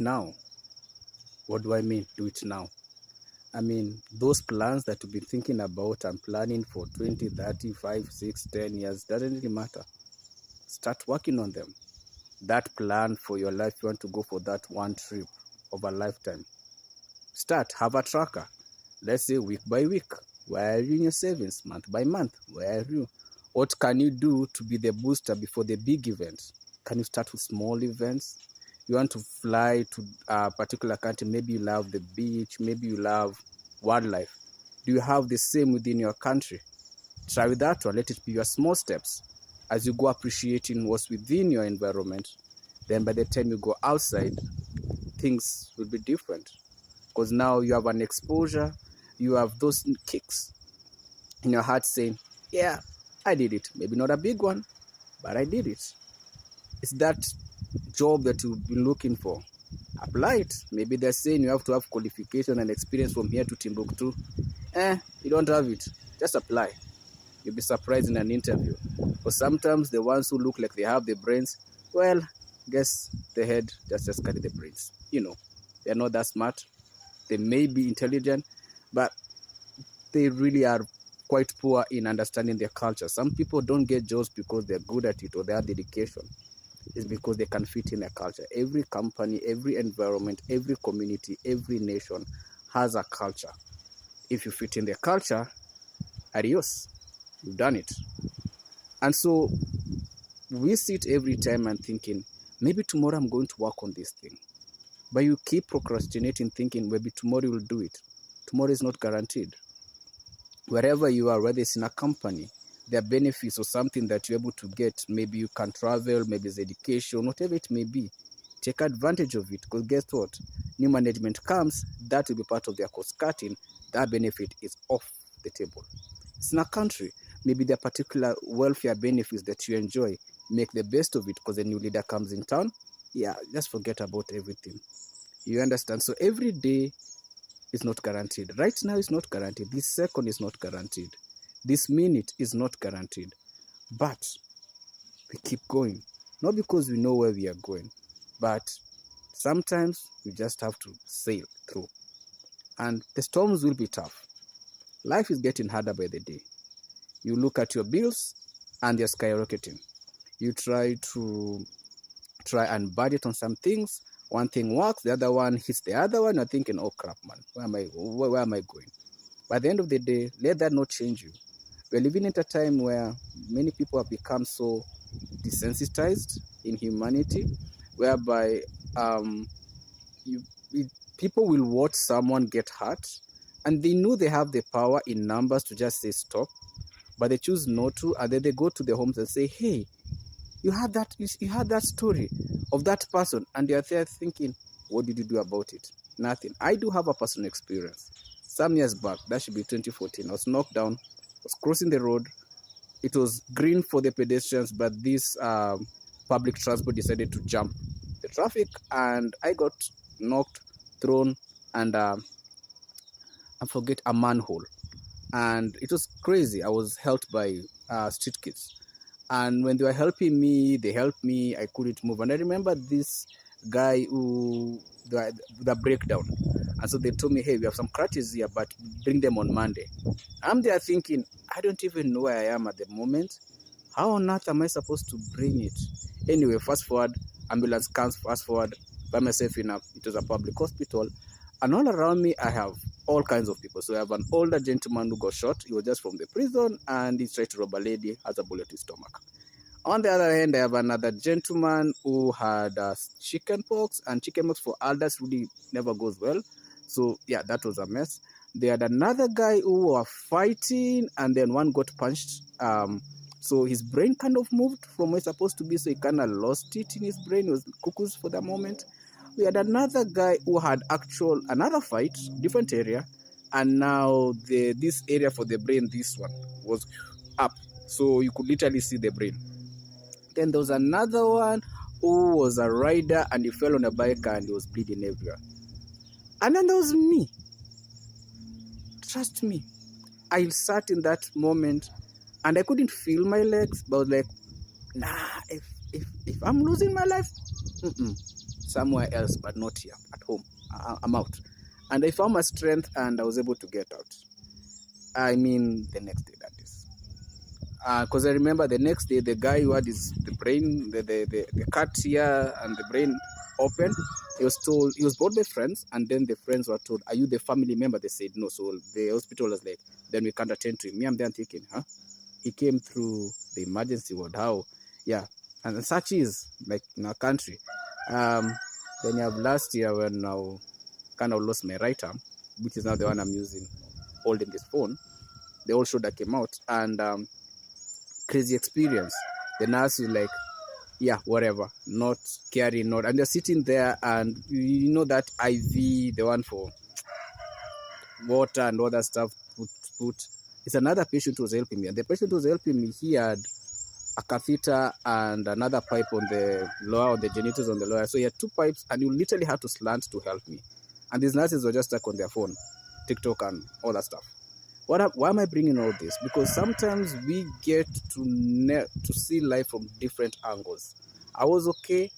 now. What do I mean? Do it now. I mean, those plans that you've been thinking about and planning for 20, 30, 5, 6, 10 years, doesn't really matter. Start working on them. That plan for your life, you want to go for that one trip of a lifetime. Start, have a tracker. Let's say week by week. Where are you in your savings? Month by month. Where are you? What can you do to be the booster before the big event? Can you start with small events? You want to fly to a particular country. Maybe you love the beach. Maybe you love wildlife. Do you have the same within your country? Try with that one. Let it be your small steps. As you go appreciating what's within your environment, then by the time you go outside, things will be different. Because now you have an exposure, you have those kicks in your heart saying, yeah, I did it. Maybe not a big one, but I did it. It's that job that you've been looking for. Apply it. Maybe they're saying you have to have qualification and experience from here to Timbuktu. You don't have it. Just apply. You'll be surprised in an interview. But sometimes the ones who look like they have the brains, well, guess the head just carry the brains. They're not that smart. They may be intelligent, but they really are quite poor in understanding their culture. Some people don't get jobs because they're good at it or they have dedication. It's because they can fit in a culture. Every company, every environment, every community, every nation has a culture. If you fit in their culture, adios, you've done it. And so we sit every time and thinking, maybe tomorrow I'm going to work on this thing. But you keep procrastinating, thinking maybe tomorrow you'll do it. Tomorrow is not guaranteed. Wherever you are, whether it's in a company, there are benefits or something that you're able to get. Maybe you can travel, maybe it's education, whatever it may be. Take advantage of it, because guess what? New management comes, that will be part of their cost cutting. That benefit is off the table. It's in a country, maybe there are particular welfare benefits that you enjoy. Make the best of it, because a new leader comes in town. Yeah, just forget about everything. You understand? So every day is not guaranteed. Right now is not guaranteed. This second is not guaranteed. This minute is not guaranteed. But we keep going. Not because we know where we are going, but sometimes we just have to sail through. And the storms will be tough. Life is getting harder by the day. You look at your bills and they're skyrocketing. You try and budget on some things. One thing works, the other one hits the other one. You're thinking, oh crap, man, where am I going? By the end of the day, let that not change you. We're living at a time where many people have become so desensitized in humanity, whereby people will watch someone get hurt, and they know they have the power in numbers to just say stop, but they choose not to, and then they go to their homes and say, hey, you had that story of that person, and they're there thinking, what did you do about it? Nothing. I do have a personal experience. Some years back, that should be 2014, I was knocked down, was crossing the road. It was green for the pedestrians, but this public transport decided to jump the traffic, and I got knocked, thrown, and I forget, a manhole. And it was crazy. I was helped by street kids. And when they were helping me, they helped me. I couldn't move. And I remember this guy who, the breakdown. And so they told me, hey, we have some crutches here, but bring them on Monday. I'm there thinking, I don't even know where I am at the moment. How on earth am I supposed to bring it? Anyway, fast forward, ambulance comes, fast forward, by myself it was a public hospital. And all around me, I have all kinds of people. So I have an older gentleman who got shot. He was just from the prison, and he tried to rob a lady, has a bullet to his stomach. On the other hand, I have another gentleman who had chicken pox, and chicken pox for adults really never goes well. So yeah, that was a mess. They had another guy who were fighting, and then one got punched. So his brain kind of moved from where it's supposed to be, so he kind of lost it in his brain. It was cuckoos for the moment. We had another guy who had another fight, different area, and now this area for the brain, this one was up, so you could literally see the brain. Then there was another one who was a rider, and he fell on a bike and he was bleeding everywhere. And then there was me. Trust me, I sat in that moment and I couldn't feel my legs, but I was like, nah, if I'm losing my life, somewhere else, but not here at home. I'm out. And I found my strength and I was able to get out. I mean, the next day, that is. Because I remember the next day, the guy who had the brain, the cut here and the brain open, he was told, he was brought by friends, and then the friends were told, are you the family member? They said no. So the hospital was like, then we can't attend to him. Me, I'm there thinking, huh? He came through the emergency ward. How? Yeah. And such is like in our country. Then you have last year when I kind of lost my right arm, which is now the one I'm using, holding this phone. The whole shoulder came out, and crazy experience. The nurse was like, yeah, whatever, not caring, not, and they're sitting there, and you know that IV, the one for water and all that stuff, put. It's another patient who was helping me, and the patient who was helping me, he had a catheter and another pipe on the lower, on the genitals on the lower. So he had two pipes, and you literally had to slant to help me. And these nurses were just stuck on their phone, TikTok and all that stuff. Why am I bringing all this? Because sometimes we get to see life from different angles. I was okay.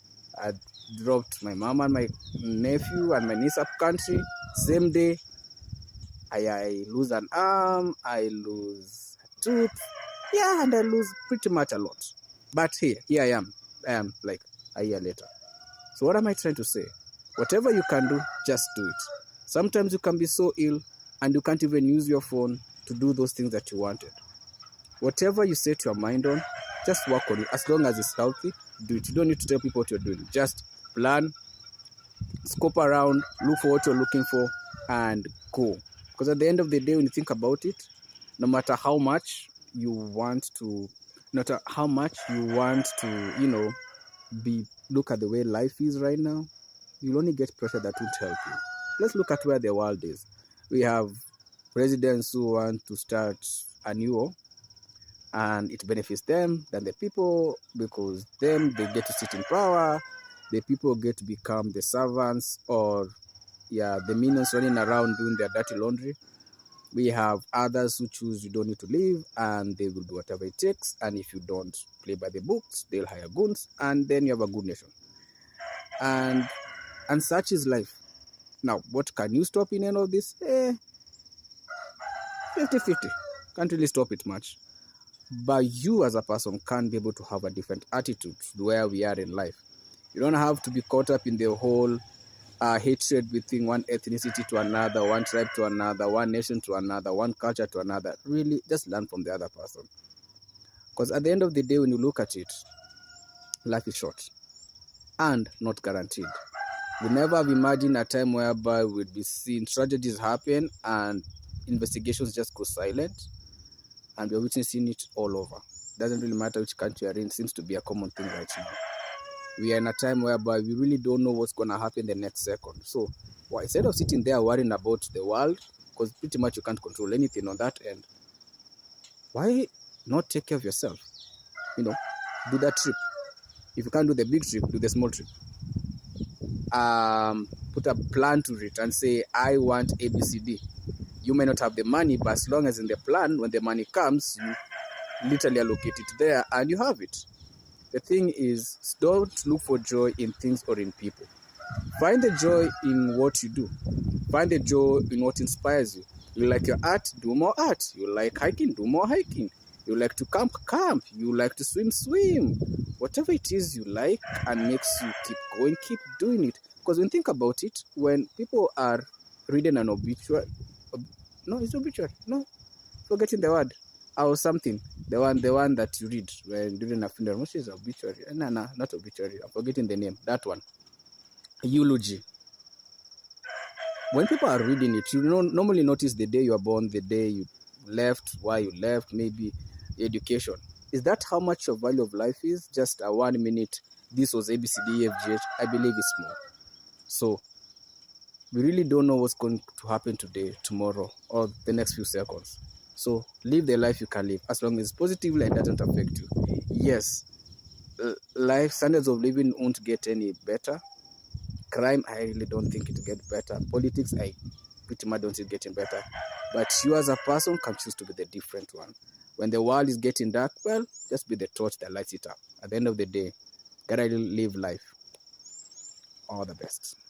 I dropped my mom and my nephew and my niece up country. Same day, I lose an arm, I lose a tooth. Yeah, and I lose pretty much a lot. But here I am. I am like a year later. So what am I trying to say? Whatever you can do, just do it. Sometimes you can be so ill and you can't even use your phone to do those things that you wanted. Whatever you set your mind on, just work on it. As long as it's healthy, do it. You don't need to tell people what you're doing. Just plan, scope around, look for what you're looking for, and go. Because at the end of the day, when you think about it, no matter how much you want to, look at the way life is right now, you'll only get pressure that won't help you. Let's look at where the world is. We have presidents who want to start a new war, and it benefits them than the people, because them, they get to sit in power. The people get to become the servants, or the minions running around doing their dirty laundry. We have others who choose you don't need to leave, and they will do whatever it takes. And if you don't play by the books, they'll hire goons, and then you have a good nation. And such is life. Now, what can you stop in any of this? 50-50. Can't really stop it much. But you as a person can be able to have a different attitude where we are in life. You don't have to be caught up in the whole hatred between one ethnicity to another, one tribe to another, one nation to another, one culture to another. Really, just learn from the other person. Because at the end of the day, when you look at it, life is short and not guaranteed. We never have imagined a time whereby we'd be seeing tragedies happen and investigations just go silent, and we're witnessing it all over. Doesn't really matter which country you're in, seems to be a common thing right now. We are in a time whereby we really don't know what's going to happen the next second. So instead of sitting there worrying about the world, because pretty much you can't control anything on that end, why not take care of yourself? Do that trip. If you can't do the big trip, do the small trip. Put a plan to it and say, I want ABCD. You may not have the money, but as long as in the plan, when the money comes, you literally allocate it there and you have it. The thing is, don't look for joy in things or in people. Find the joy in what you do. Find the joy in what inspires you. You like your art, do more art. You like hiking, do more hiking. You like to camp. You like to swim. Whatever it is you like and makes you keep going, keep doing it. Because when you think about it, when people are reading an obituary, it's obituary. No, forgetting the word. Or something. The one that you read when during a funeral. Which is obituary? No, not obituary. I'm forgetting the name. That one. Eulogy. When people are reading it, you normally notice the day you are born, the day you left, why you left, maybe education. Is that how much your value of life is? Just a 1 minute, this was ABCDEFGH. I believe it's more. So we really don't know what's going to happen today, tomorrow, or the next few seconds. So live the life you can live, as long as it's positively and doesn't affect you. Yes, life standards of living won't get any better. Crime, I really don't think it gets better. Politics, I pretty much don't see it getting better. But you as a person can choose to be the different one. When the world is getting dark, well, just be the torch that lights it up. At the end of the day, gotta live life. All the best.